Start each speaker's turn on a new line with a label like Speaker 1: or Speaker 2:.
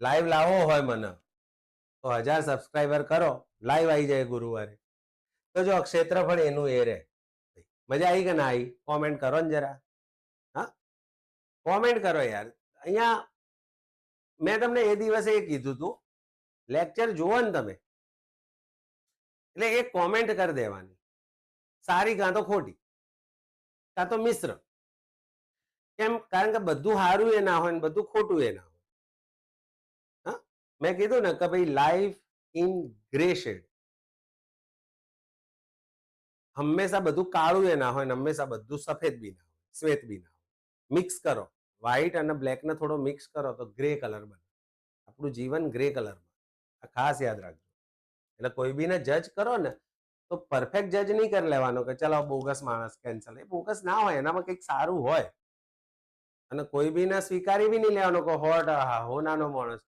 Speaker 1: Live લાવો હોય મને તો 1000 સબસ્ક્રાઈબર કરો, લાઈવ આવી જાય ગુરુવારે, તો જો ક્ષેત્રફળ એનું એ રહે. મજા આવી કે ના આવી? કોમેન્ટ કરો ને જરા. હા, કોમેન્ટ કરો યાર. અહીંયા મેં તમને એ દિવસે એ કીધું હતું, લેક્ચર જુઓ ને તમે એટલે એક કોમેન્ટ કરી દેવાની, સારી કાં તો ખોટી કાં તો મિશ્ર. કેમ? કારણ કે બધું સારું એ ના હોય ને બધું ખોટું એ ના હોય. હા, મેં કીધું ને કે ભાઈ લાઈફ ઇન ગ્રે શેડ, હંમેશા બધું કાળું એ ના હોય ને હંમેશા બધું સફેદ બી ના હોય, શ્વેત બી ના હોય. મિક્સ કરો, વ્હાઈટ અને બ્લેક ને થોડો મિક્સ કરો તો ગ્રે કલર બને. આપણું જીવન ગ્રે કલરમાં, આ ખાસ યાદ રાખજો. એટલે કોઈ બીને જજ કરો ને તો પરફેક્ટ જજ નહીં કરી લેવાનો કે ચલો બોગસ માણસ કેન્સલ. એ બોગસ ના હોય, એનામાં કંઈક સારું હોય. અને કોઈ બીને સ્વીકારી બી નહીં લેવાનો કે હોટ હો નાનો માણસ